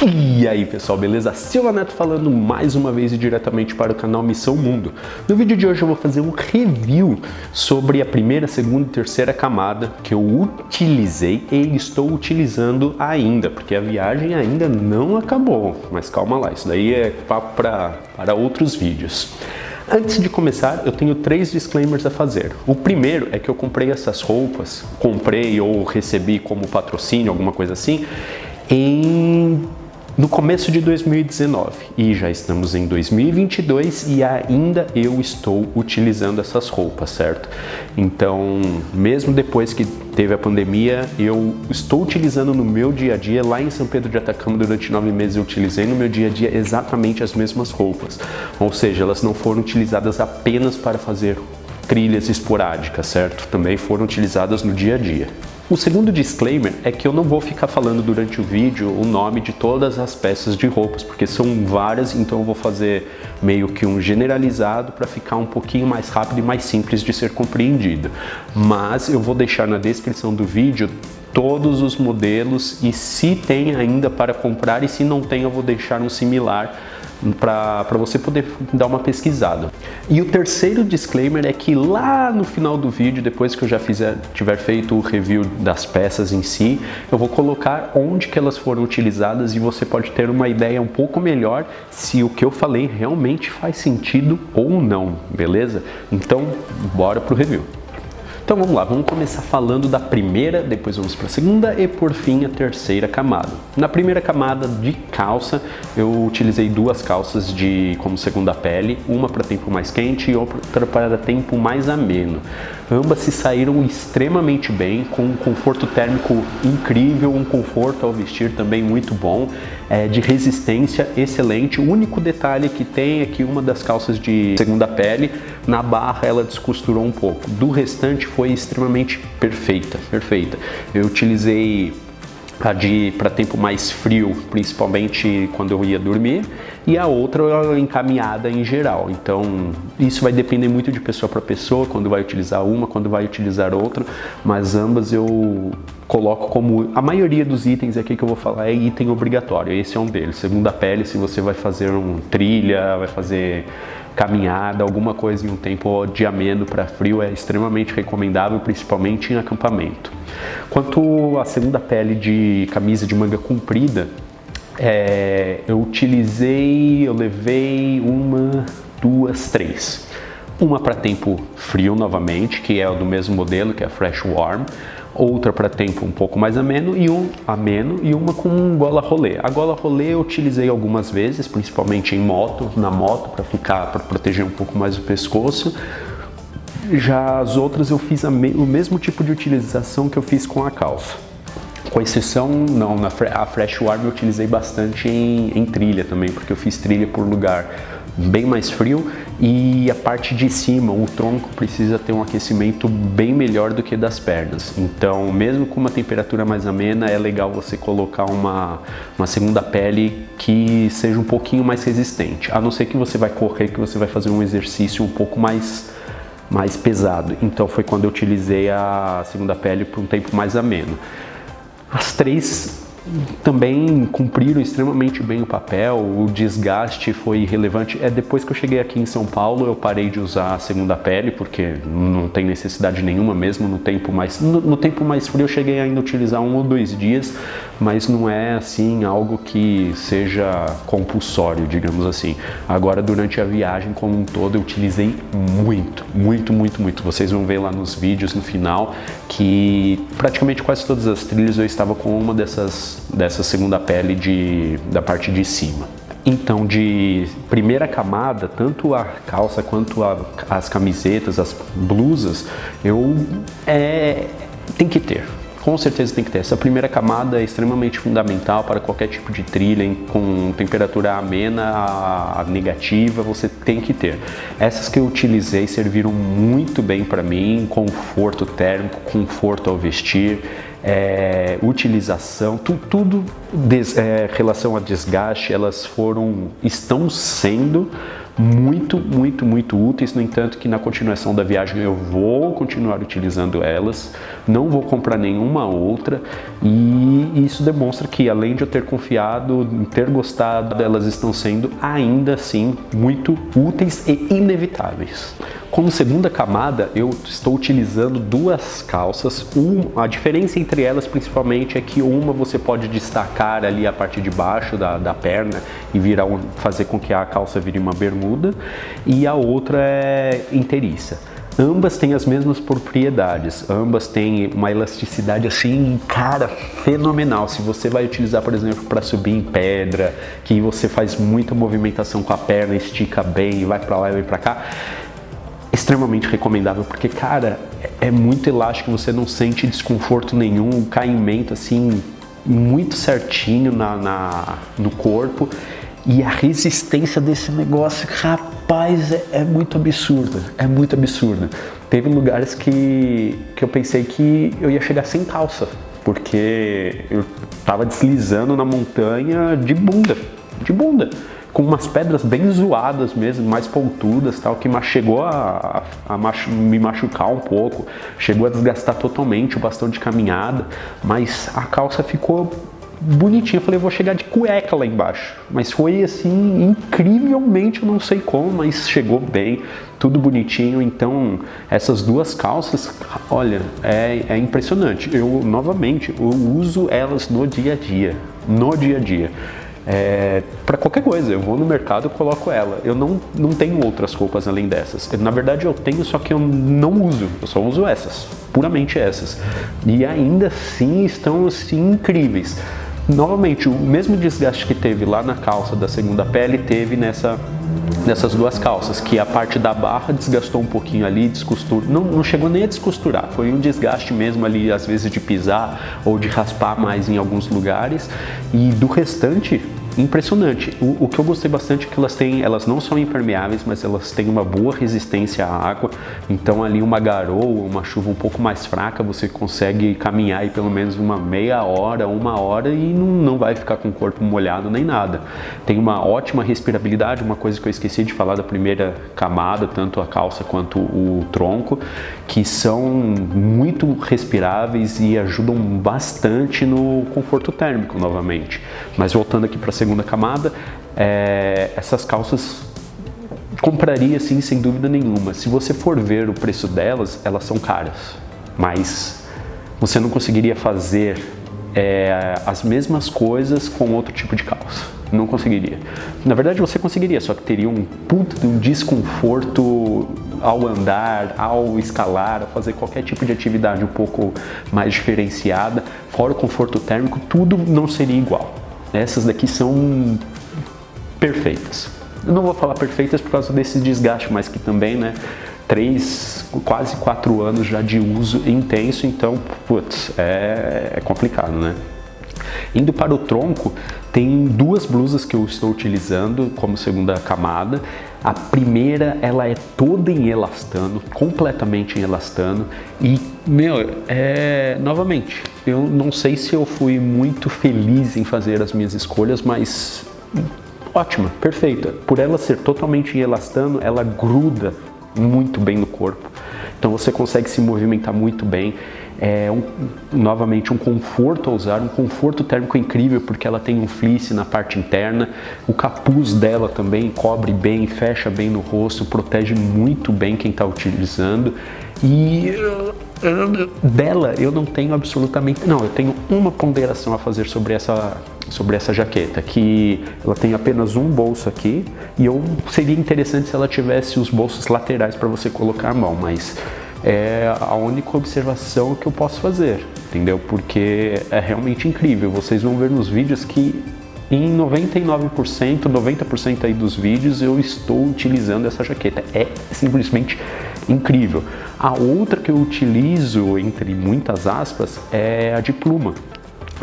E aí pessoal, beleza? Silva Neto falando mais uma vez e diretamente para o canal Missão Mundo. No vídeo de hoje eu vou fazer um review sobre a primeira, segunda e terceira camada que eu utilizei e estou utilizando ainda, porque a viagem ainda não acabou. Mas calma lá, isso daí é papo para outros vídeos. Antes de começar, eu tenho 3 disclaimers a fazer. O primeiro é que eu comprei essas roupas, comprei ou recebi como patrocínio, alguma coisa assim, no começo de 2019 e já estamos em 2022 e ainda eu estou utilizando essas roupas, certo? Então, mesmo depois que teve a pandemia, eu estou utilizando no meu dia a dia. Lá em São Pedro de Atacama, durante 9 meses, eu utilizei no meu dia a dia exatamente as mesmas roupas. Ou seja, elas não foram utilizadas apenas para fazer trilhas esporádicas, certo? Também foram utilizadas no dia a dia. O segundo disclaimer é que eu não vou ficar falando durante o vídeo o nome de todas as peças de roupas, porque são várias, então eu vou fazer meio que um generalizado para ficar um pouquinho mais rápido e mais simples de ser compreendido. Mas eu vou deixar na descrição do vídeo todos os modelos e se tem ainda para comprar, e se não tem eu vou deixar um similar para você poder dar uma pesquisada. E o terceiro disclaimer é que lá no final do vídeo, depois que eu já tiver feito o review das peças em si, eu vou colocar onde que elas foram utilizadas e você pode ter uma ideia um pouco melhor se o que eu falei realmente faz sentido ou não, beleza? Então, bora pro review. Então vamos lá, vamos começar falando da primeira, depois vamos para a segunda e por fim a terceira camada. Na primeira camada de calça, eu utilizei 2 calças como segunda pele, uma para tempo mais quente e outra para tempo mais ameno. Ambas se saíram extremamente bem, com um conforto térmico incrível, um conforto ao vestir também muito bom, de resistência excelente. O único detalhe que tem é que uma das calças de segunda pele, na barra ela descosturou um pouco. Do restante foi extremamente perfeita. Eu utilizei a para tempo mais frio, principalmente quando eu ia dormir, e a outra encaminhada em geral. Então isso vai depender muito de pessoa para pessoa, quando vai utilizar uma, quando vai utilizar outra, mas ambas eu coloco como a maioria dos itens aqui que eu vou falar é item obrigatório. Esse é um deles. Segunda pele, se você vai fazer trilha, vai fazer caminhada, alguma coisa em um tempo de ameno para frio, é extremamente recomendável, principalmente em acampamento. Quanto à segunda pele de camisa de manga comprida, eu levei 1, 2, 3. Uma para tempo frio novamente, que é o do mesmo modelo, que é a Fresh Warm. Outra para tempo um pouco mais ameno e uma com gola rolê. A gola rolê eu utilizei algumas vezes, principalmente na moto, para proteger um pouco mais o pescoço. Já as outras eu fiz o mesmo tipo de utilização que eu fiz com a calça. Com exceção, a Fresh Warm eu utilizei bastante em trilha também, porque eu fiz trilha por lugar bem mais frio e a parte de cima, o tronco precisa ter um aquecimento bem melhor do que das pernas. Então, mesmo com uma temperatura mais amena, é legal você colocar uma segunda pele que seja um pouquinho mais resistente, a não ser que você vai correr, que você vai fazer um exercício um pouco mais pesado. Então foi quando eu utilizei a segunda pele por um tempo mais ameno. As 3 também cumpriram extremamente bem o papel, o desgaste foi irrelevante. Depois que eu cheguei aqui em São Paulo, eu parei de usar a segunda pele, porque não tem necessidade nenhuma mesmo no tempo mais frio. Eu cheguei ainda a utilizar 1 ou 2 dias, mas não é assim algo que seja compulsório, digamos assim. Agora, durante a viagem como um todo, eu utilizei muito. Vocês vão ver lá nos vídeos no final que praticamente quase todas as trilhas eu estava com uma dessa segunda pele da parte de cima. Então, de primeira camada, tanto a calça quanto as camisetas, as blusas, tem que ter. Com certeza tem que ter. Essa primeira camada é extremamente fundamental para qualquer tipo de trilha, com temperatura amena a negativa, você tem que ter. Essas que eu utilizei serviram muito bem para mim, conforto térmico, conforto ao vestir, utilização, relação a desgaste, estão sendo muito, muito, muito úteis. No entanto, que na continuação da viagem eu vou continuar utilizando elas, não vou comprar nenhuma outra, e isso demonstra que, além de eu ter confiado, ter gostado, elas estão sendo ainda assim muito úteis e inevitáveis. Como segunda camada, eu estou utilizando duas calças. A diferença entre elas principalmente é que uma você pode destacar ali a parte de baixo da perna e fazer com que a calça vire uma bermuda, e a outra é inteiriça. Ambas têm as mesmas propriedades, ambas têm uma elasticidade assim, cara, fenomenal. Se você vai utilizar, por exemplo, para subir em pedra, que você faz muita movimentação com a perna, estica bem, vai para lá e vai para cá, extremamente recomendável, porque, cara, é muito elástico, você não sente desconforto nenhum, um caimento assim muito certinho no corpo, e a resistência desse negócio, rapaz, é muito absurda, é muito absurda. Teve lugares que eu pensei que eu ia chegar sem calça, porque eu tava deslizando na montanha de bunda, com umas pedras bem zoadas mesmo, mais pontudas, tal, que chegou a me machucar um pouco, chegou a desgastar totalmente o bastão de caminhada, mas a calça ficou bonitinha. Eu falei, vou chegar de cueca lá embaixo, mas foi assim, incrivelmente, eu não sei como, mas chegou bem, tudo bonitinho. Então, essas duas calças, olha, é impressionante. Novamente, eu uso elas no dia a dia. Para qualquer coisa, eu vou no mercado e coloco ela. Eu não tenho outras roupas além dessas. Na verdade eu tenho, só que eu não uso. Eu só uso essas, puramente essas. E ainda assim estão assim incríveis. Novamente, o mesmo desgaste que teve lá na calça da segunda pele, teve nessas duas calças, que a parte da barra desgastou um pouquinho ali, não chegou nem a descosturar, foi um desgaste mesmo ali, às vezes de pisar ou de raspar mais em alguns lugares, e do restante, impressionante. O que eu gostei bastante é que elas não são impermeáveis, mas elas têm uma boa resistência à água, então ali uma garoa, uma chuva um pouco mais fraca, você consegue caminhar aí pelo menos uma meia hora, uma hora, e não vai ficar com o corpo molhado nem nada. Tem uma ótima respirabilidade, uma coisa que eu esqueci de falar da primeira camada, tanto a calça quanto o tronco, que são muito respiráveis e ajudam bastante no conforto térmico novamente. Mas voltando aqui para a segunda camada, essas calças compraria sim, sem dúvida nenhuma. Se você for ver o preço delas, elas são caras, mas você não conseguiria fazer as mesmas coisas com outro tipo de calça. Não conseguiria. Na verdade você conseguiria, só que teria um puto de um desconforto ao andar, ao escalar, a fazer qualquer tipo de atividade um pouco mais diferenciada. Fora o conforto térmico, tudo não seria igual. Essas daqui são perfeitas. Eu não vou falar perfeitas por causa desse desgaste, mas que também, né, quase 4 anos já de uso intenso, então, putz, é complicado, né? Indo para o tronco, tem duas blusas que eu estou utilizando como segunda camada. A primeira, ela é toda em elastano, completamente em elastano, e, novamente, eu não sei se eu fui muito feliz em fazer as minhas escolhas, mas ótima, perfeita. Por ela ser totalmente em elastano, ela gruda muito bem no corpo, então você consegue se movimentar muito bem. Novamente um conforto a usar, um conforto térmico incrível, porque ela tem um fleece na parte interna, o capuz dela também cobre bem, fecha bem no rosto, protege muito bem quem está utilizando. E dela eu não tenho absolutamente, não, eu tenho uma ponderação a fazer sobre essa jaqueta, que ela tem apenas um bolso aqui, e seria interessante se ela tivesse os bolsos laterais para você colocar a mão, mas é a única observação que eu posso fazer, entendeu? Porque é realmente incrível. Vocês vão ver nos vídeos que em 99%, 90% aí dos vídeos eu estou utilizando essa jaqueta. É simplesmente incrível. A outra que eu utilizo, entre muitas aspas, é a de pluma.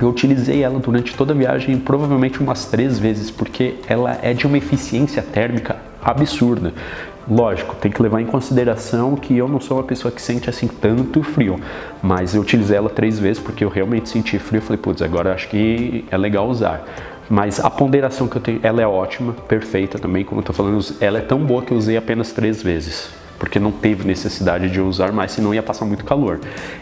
Eu utilizei ela durante toda a viagem, provavelmente umas 3 vezes, porque ela é de uma eficiência térmica absurda. Lógico, tem que levar em consideração que eu não sou uma pessoa que sente assim tanto frio, mas eu utilizei ela 3 vezes porque eu realmente senti frio. Eu falei, putz, agora acho que é legal usar. Mas a ponderação que eu tenho, ela é ótima, perfeita também, como eu tô falando, ela é tão boa que eu usei apenas 3 vezes. Porque não teve necessidade de usar mais, senão ia passar muito calor.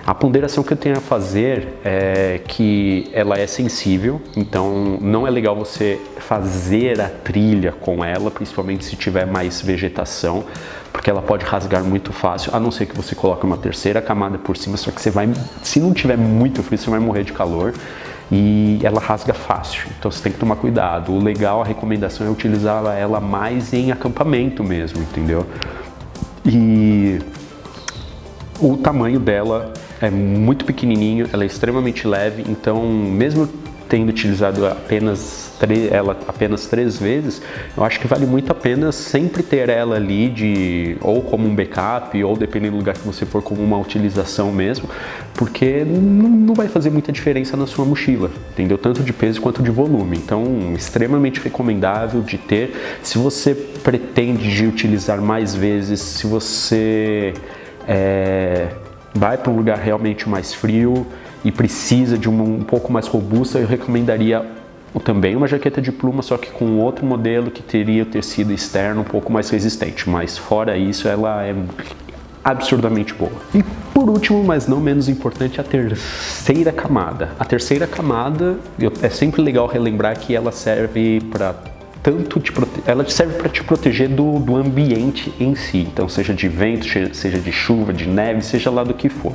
A ponderação que eu tenho a fazer é que ela é sensível, então não é legal você fazer a trilha com ela, principalmente se tiver mais vegetação, porque ela pode rasgar muito fácil, a não ser que você coloque uma terceira camada por cima, só que você vai, se não tiver muito frio, você vai morrer de calor. E ela rasga fácil, então você tem que tomar cuidado. O legal, a recomendação é utilizar ela mais em acampamento mesmo, entendeu? E o tamanho dela é muito pequenininho, ela é extremamente leve, então mesmo tendo utilizado ela apenas 3 vezes, eu acho que vale muito a pena sempre ter ela ali ou como um backup, ou dependendo do lugar que você for, como uma utilização mesmo, porque não vai fazer muita diferença na sua mochila, entendeu? Tanto de peso quanto de volume. Então, extremamente recomendável de ter. Se você pretende utilizar mais vezes, se você vai para um lugar realmente mais frio e precisa de um pouco mais robusta, eu recomendaria também uma jaqueta de pluma, só que com outro modelo que teria o tecido externo um pouco mais resistente, mas fora isso ela é absurdamente boa. E por último, mas não menos importante, a terceira camada. A terceira camada, é sempre legal relembrar que ela serve para ela serve para te proteger do ambiente em si, então seja de vento, seja de chuva, de neve, seja lá do que for.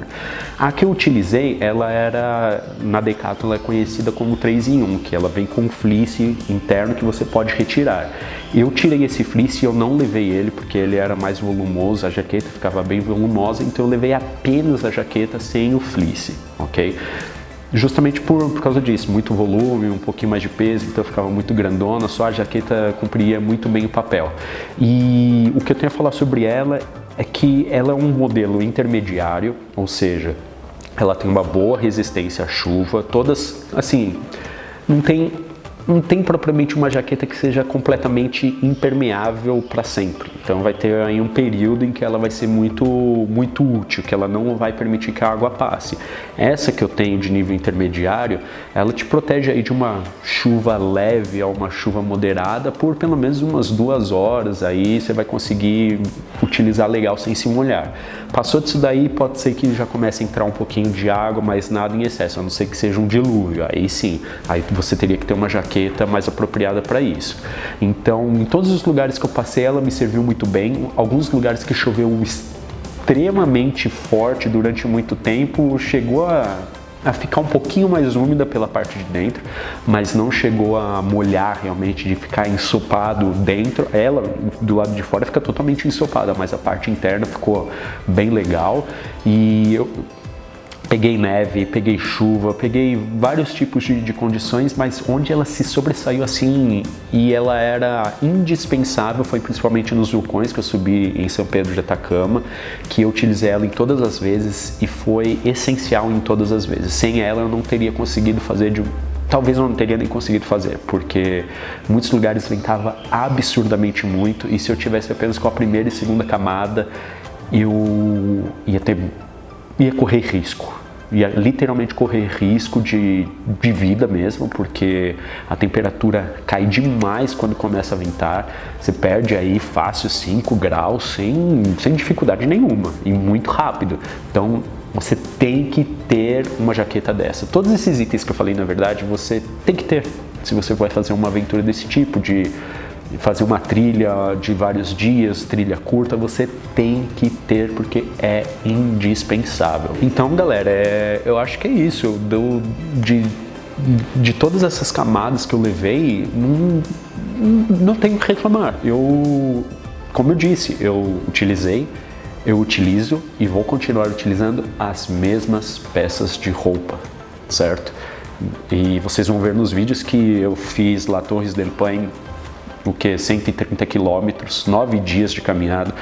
A que eu utilizei, na Decathlon, ela é conhecida como 3 em 1, que ela vem com um fleece interno que você pode retirar. Eu tirei esse fleece e eu não levei ele porque ele era mais volumoso, a jaqueta ficava bem volumosa, então eu levei apenas a jaqueta sem o fleece, ok? Justamente por causa disso, muito volume, um pouquinho mais de peso, então ficava muito grandona, só a jaqueta cumpria muito bem o papel. E o que eu tenho a falar sobre ela é que ela é um modelo intermediário, ou seja, ela tem uma boa resistência à chuva, todas, assim, não tem propriamente uma jaqueta que seja completamente impermeável para sempre. Então vai ter aí um período em que ela vai ser muito útil, que ela não vai permitir que a água passe. Essa que eu tenho de nível intermediário, ela te protege aí de uma chuva leve a uma chuva moderada por pelo menos umas 2 horas, aí você vai conseguir utilizar legal sem se molhar. Passou disso daí, pode ser que já comece a entrar um pouquinho de água, mas nada em excesso, a não ser que seja um dilúvio. Aí sim, aí você teria que ter uma jaqueta mais apropriada para isso. Então, em todos os lugares que eu passei, ela me serviu muito bem. Alguns lugares que choveu extremamente forte durante muito tempo, chegou a ficar um pouquinho mais úmida pela parte de dentro, mas não chegou a molhar realmente, de ficar ensopado dentro. Ela, do lado de fora, fica totalmente ensopada, mas a parte interna ficou bem legal. E eu peguei neve, peguei chuva, peguei vários tipos de condições, mas onde ela se sobressaiu assim e ela era indispensável foi principalmente nos vulcões que eu subi em São Pedro de Atacama, que eu utilizei ela em todas as vezes e foi essencial em todas as vezes. Sem ela eu não teria conseguido fazer talvez eu não teria nem conseguido fazer, porque em muitos lugares ventava absurdamente muito e se eu tivesse apenas com a primeira e segunda camada, eu ia correr risco. Ia literalmente correr risco de vida mesmo, porque a temperatura cai demais quando começa a ventar. Você perde aí fácil 5 graus sem dificuldade nenhuma e muito rápido. Então você tem que ter uma jaqueta dessa. Todos esses itens que eu falei, na verdade, você tem que ter se você vai fazer uma aventura desse tipo, de fazer uma trilha de vários dias, trilha curta, você tem que ter porque é indispensável. Então, galera, eu acho que é isso. De todas essas camadas que eu levei, não tenho o que reclamar. Como eu disse, eu utilizo e vou continuar utilizando as mesmas peças de roupa, certo? E vocês vão ver nos vídeos que eu fiz lá Torres del Paine, 130 quilômetros, 9 dias de caminhada.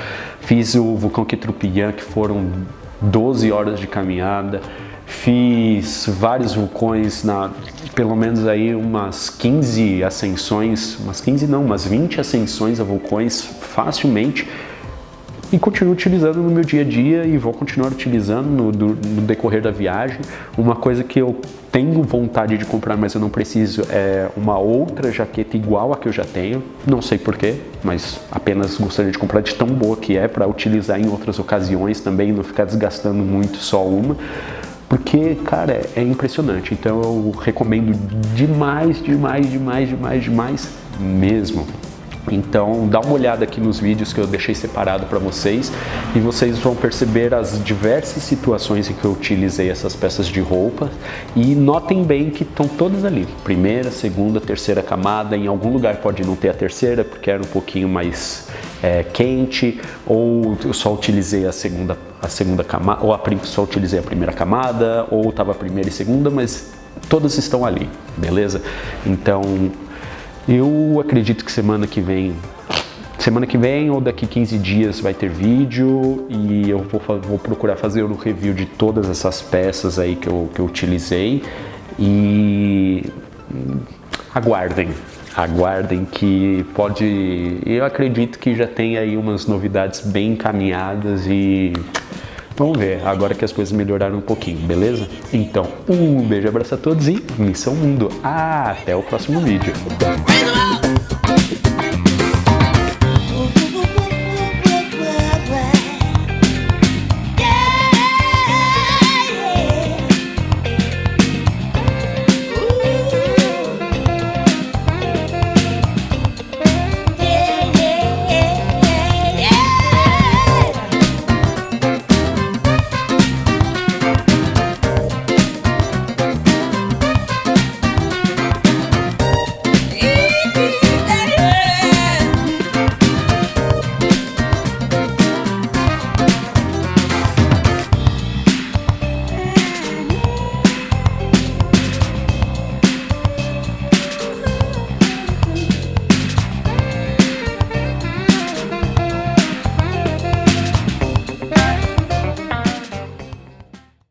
Fiz o vulcão Quetrupilhán, que foram 12 horas de caminhada. Fiz vários vulcões, pelo menos aí umas 15 ascensões, umas 20 ascensões a vulcões facilmente. e continuo utilizando no meu dia a dia e vou continuar utilizando no decorrer da viagem. Uma coisa que eu tenho vontade de comprar, mas eu não preciso, é uma outra jaqueta igual a que eu já tenho. Não sei porquê, mas apenas gostaria de comprar, de tão boa que é, para utilizar em outras ocasiões também, não ficar desgastando muito só uma. Porque, cara, é impressionante. Então eu recomendo demais mesmo. Então dá uma olhada aqui nos vídeos que eu deixei separado para vocês e vocês vão perceber as diversas situações em que eu utilizei essas peças de roupa, e notem bem que estão todas ali, primeira, segunda, terceira camada. Em algum lugar pode não ter a terceira porque era um pouquinho mais quente, ou eu só utilizei a segunda camada, ou só utilizei a primeira camada, ou estava a primeira e segunda, mas todas estão ali, beleza? Então eu acredito que semana que vem ou daqui 15 dias vai ter vídeo, e eu vou procurar fazer o review de todas essas peças aí que eu utilizei, e aguardem que eu acredito que já tem aí umas novidades bem encaminhadas, e vamos ver, agora que as coisas melhoraram um pouquinho, beleza? Então, um beijo, abraço a todos e Missão Mundo. Até o próximo vídeo.